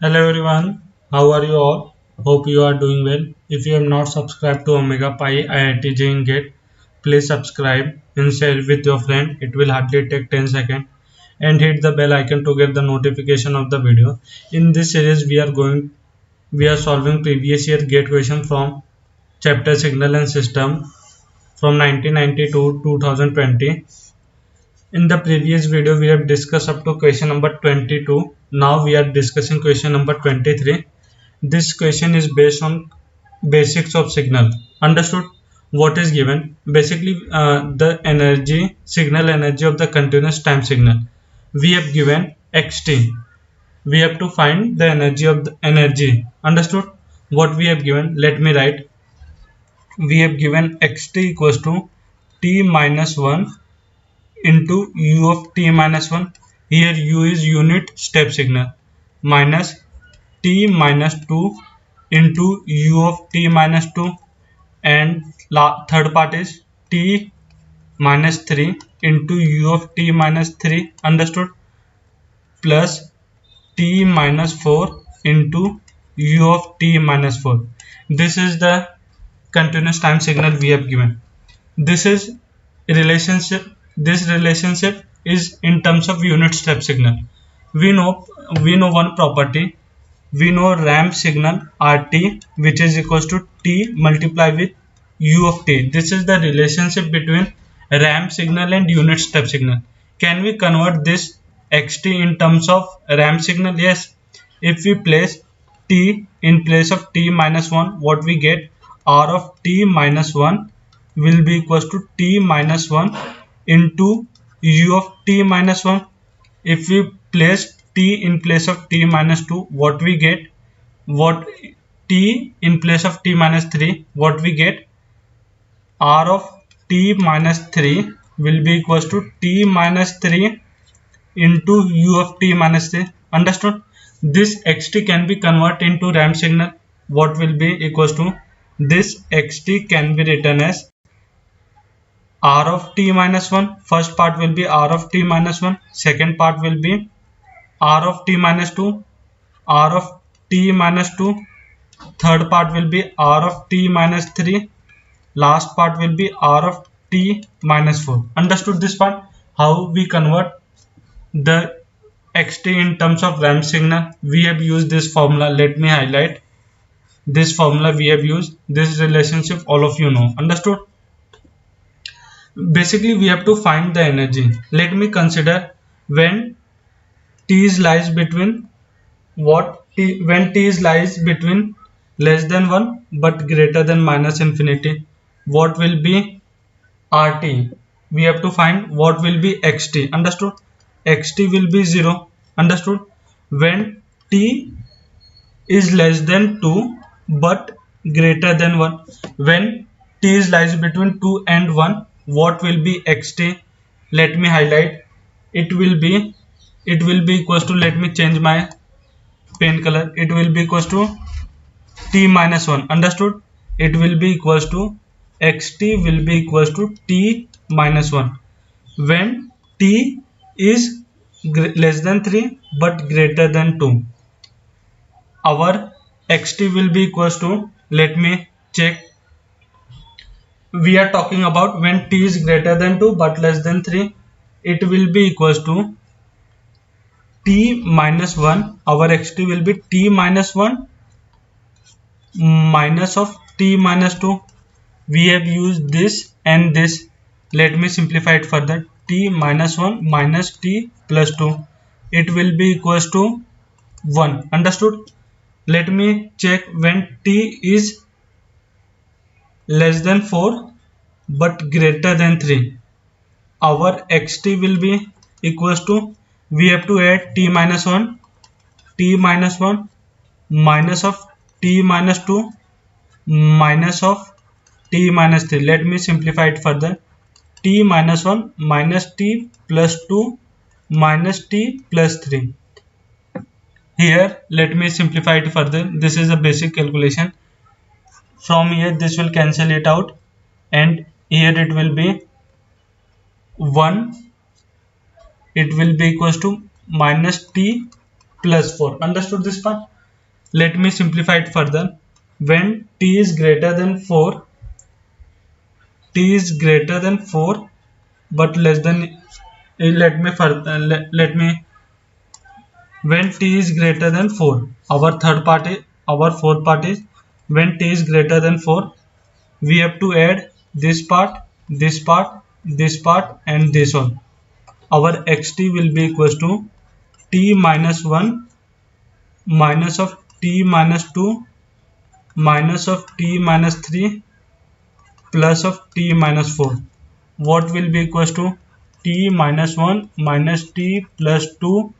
Hello everyone, how are you all? Hope you are doing well. If you have not subscribed to Omega Pi IIT JIN Gate, please subscribe and share it with your friend. It will hardly take 10 seconds and hit the bell icon to get the notification of the video. In this series we are solving previous year gate question from chapter Signal and System from 1990 to 2020. In the previous video, we have discussed up to question number 22. Now we are discussing question number 23. This question is based on basics of signal. Understood? What is given? Basically, the signal energy of the continuous time signal. We have given xt. We have to find the energy of the energy. Understood? What we have given? Let me write. We have given xt equals to t minus 1 into u of t minus 1. Here u is unit step signal, minus t minus 2 into u of t minus 2, and third part is t minus 3 into u of t minus 3. Understood? Plus t minus 4 into u of t minus 4. This is the continuous time signal we have given. This is relationship. This relationship is in terms of unit step signal. We know one property. We know ramp signal RT, which is equals to T multiplied with U of T. This is the relationship between ramp signal and unit step signal. Can we convert this xt in terms of ramp signal? Yes. If we place T in place of T minus 1, what we get? R of T minus 1 will be equals to T minus 1 into U of T minus 1. If we place T in place of T minus 2, what we get? What T in place of T minus 3, what we get? R of T minus 3 will be equals to T minus 3 into U of T minus 3. Understood? This xt can be converted into ramp signal. What will be equals to? This xt can be written as R of T minus 1. First part will be R of T minus 1. Second part will be R of T minus 2. R of T minus 2. Third part will be R of T minus 3. Last part will be R of T minus 4. Understood this part? How we convert the xt in terms of ramp signal? We have used this formula. Let me highlight this formula. We have used this relationship. All of you know. Understood? Basically, we have to find the energy. Let me consider when t is lies between when t is lies between less than 1 but greater than minus infinity. What will be RT? We have to find what will be xt. Understood? Xt will be 0. Understood? When t is less than 2 but greater than 1. When t is lies between 2 and 1, what will be xt? Let me highlight. It will be equals to, let me change my pen color. It will be equals to t minus 1. Understood? It will be equals to xt will be equals to t minus 1 when t is less than 3 but greater than 2. Our xt will be equals to, let me check. We are talking about when t is greater than 2 but less than 3. It will be equals to t minus 1. Our xt will be t minus 1 minus of t minus 2. We have used this and this. Let me simplify it further. T minus 1 minus t plus 2. It will be equals to 1. Understood? Let me check when t is less than 4 but greater than 3. Our xt will be equals to, we have to add t minus 1 minus of t minus 2 minus of t minus 3. Let me simplify it further. T minus 1 minus t plus 2 minus t plus 3. Here let me simplify it further. This is a basic calculation. From here this will cancel it out and here it will be 1. It will be equals to minus t plus 4. Understood this part? Let me simplify it further. When t is greater than 4, t is greater than 4 but less than, let me when t is greater than 4, our fourth part is when t is greater than 4, we have to add this part, this part, this part and this one. Our xt will be equals to t minus 1 minus of t minus 2 minus of t minus 3 plus of t minus 4. What will be equals to t minus 1 minus t plus 2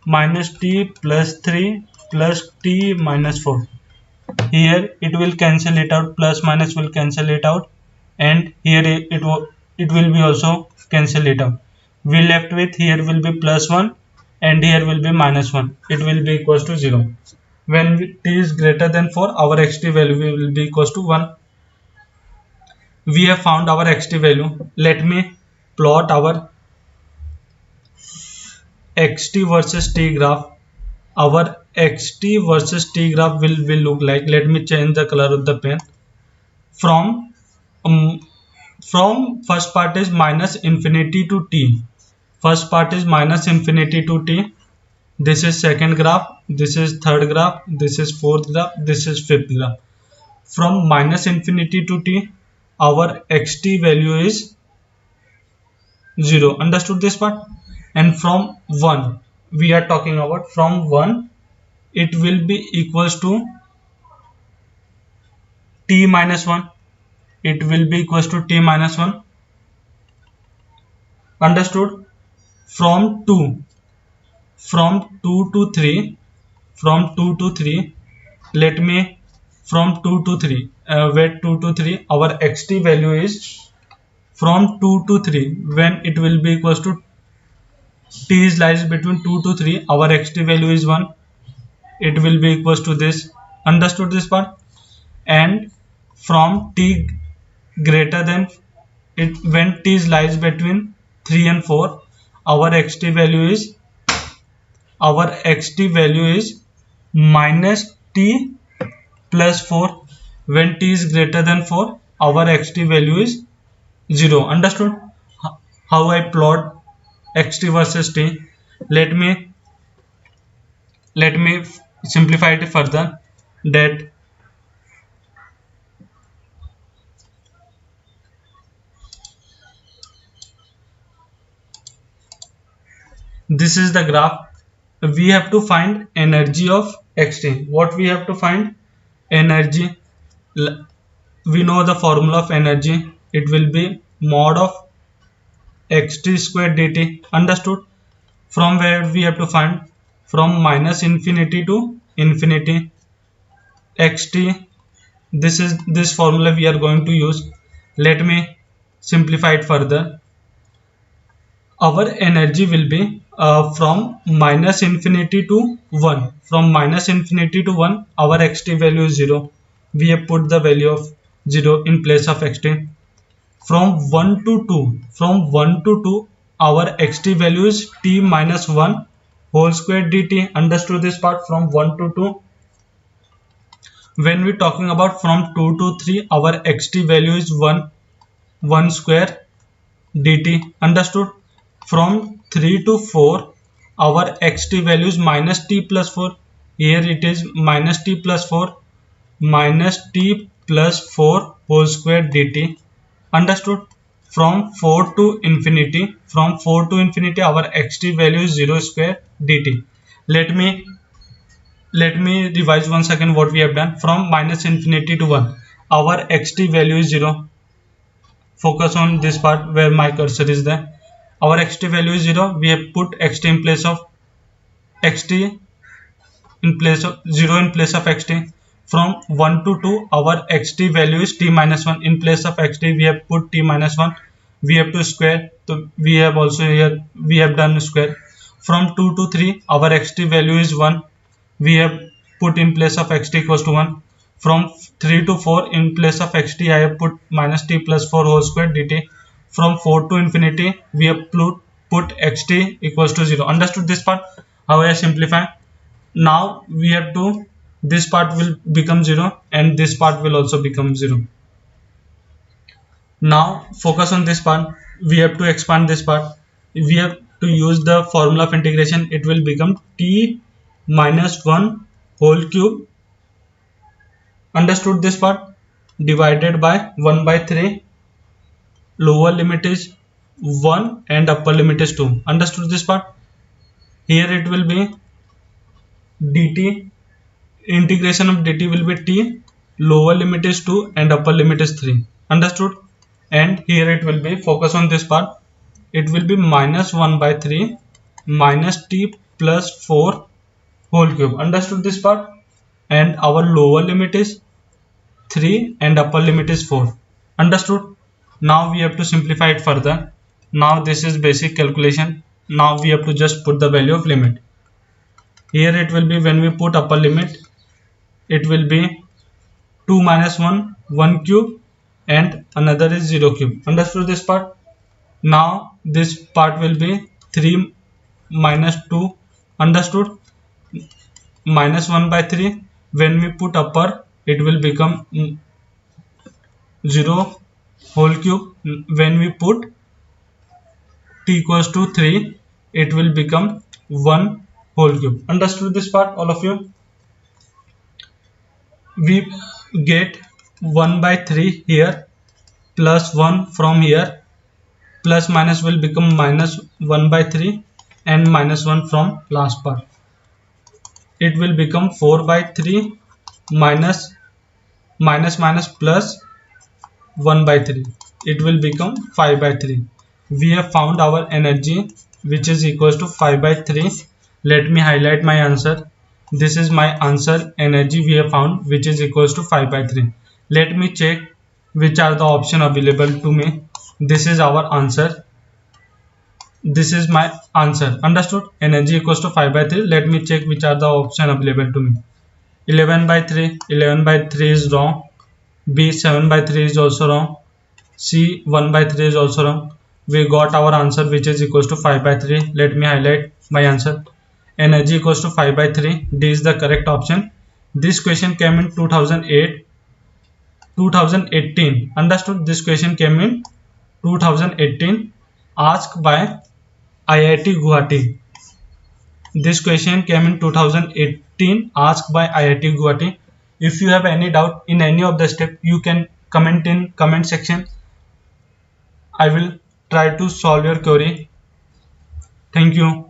minus t plus 3 plus t minus 4. Here it will cancel it out, plus minus will cancel it out, and here it will be also cancel it out. We left with here will be plus 1 and here will be minus 1. It will be equals to 0. When t is greater than 4, our xt value will be equals to 1. We have found our xt value. Let me plot our xt versus t graph. Our xt versus t graph will look like, let me change the color of the pen. From first part is minus infinity to t. First part is minus infinity to t. This is second graph, this is third graph, this is fourth graph, this is fifth graph. From minus infinity to t, our xt value is 0. Understood this part? And from 1, we are talking about from 1, it will be equals to t minus 1. It will be equals to t minus 1. Understood? From 2 to 3, from 2 to 3, let me from 2 to 3, wait 2 to 3, our xt value is from 2 to 3, when it will be equals to t is lies between 2 to 3, our xt value is 1. It will be equals to this. Understood this part? And from t greater than it, when t is lies between 3 and 4, our xt value is minus t plus 4. When t is greater than 4, our xt value is 0. Understood how I plot xt versus t? Let me simplify it further. That this is the graph. We have to find energy of xt. What we have to find? Energy. We know the formula of energy. It will be mod of xt square dt. Understood? From where we have to find? From minus infinity to infinity. Xt. This formula we are going to use. Let me simplify it further. Our energy will be from minus infinity to 1. From minus infinity to 1, our xt value is 0. We have put the value of 0 in place of xt. From 1 to 2, our xt value is t minus 1 whole square dt. Understood this part? From 1 to 2. When we talking about from 2 to 3, our xt value is 1 square dt. Understood? From 3 to 4, our xt value is minus t plus 4. Here it is minus t plus 4 whole square dt. Understood? From 4 to infinity, our xt value is 0 square dt. Let me revise once again what we have done. From minus infinity to 1, our xt value is 0. Focus on this part where my cursor is there. Our xt value is 0. We have put xt in place of 0 in place of xt. From 1 to 2, our xt value is t minus 1. In place of xt, we have put t minus 1. We have to square. So we have also here we have done square. From 2 to 3, our xt value is 1. We have put in place of xt equals to 1. From 3 to 4, in place of xt, I have put minus t plus 4 whole square dt. From 4 to infinity, we have put xt equals to 0. Understood this part? How I simplify? Now we have to, this part will become 0 and this part will also become 0. Now focus on this part. We have to expand this part. We have to use the formula of integration. It will become t minus 1 whole cube. Understood this part? Divided by 1 by 3. Lower limit is 1 and upper limit is 2. Understood this part? Here it will be dt. Integration of dt will be t. Lower limit is 2 and upper limit is 3. Understood? And here it will be, focus on this part, it will be minus 1 by 3 minus t plus 4 whole cube. Understood this part? And our lower limit is 3 and upper limit is 4. Understood? Now we have to simplify it further. Now this is basic calculation. Now we have to just put the value of limit. Here it will be, when we put upper limit, it will be 2 minus 1 1 cube and another is 0 cube. Understood this part? Now this part will be 3 minus 2. Understood? Minus 1 by 3. When we put upper, it will become 0 whole cube. When we put t equals to 3, it will become 1 whole cube. Understood this part, all of you? We get 1 by 3 here, plus 1 from here, plus minus will become minus 1 by 3 and minus 1 from last part. It will become 4 by 3 minus plus 1 by 3. It will become 5 by 3. We have found our energy, which is equals to 5 by 3. Let me highlight my answer. This is my answer, energy we have found, which is equals to 5 by 3. Let me check which are the options available to me. This is our answer. This is my answer. Understood? Energy equals to 5 by 3. Let me check which are the options available to me. 11 by 3. 11 by 3 is wrong. B 7 by 3 is also wrong. C 1 by 3 is also wrong. We got our answer, which is equals to 5 by 3. Let me highlight my answer. Energy equals to 5 by 3. D is the correct option. This question came in 2018. Understood? This question came in 2018, asked by IIT Guwahati. This question came in 2018, asked by IIT Guwahati. If you have any doubt in any of the step, you can comment in comment section. I will try to solve your query. Thank you.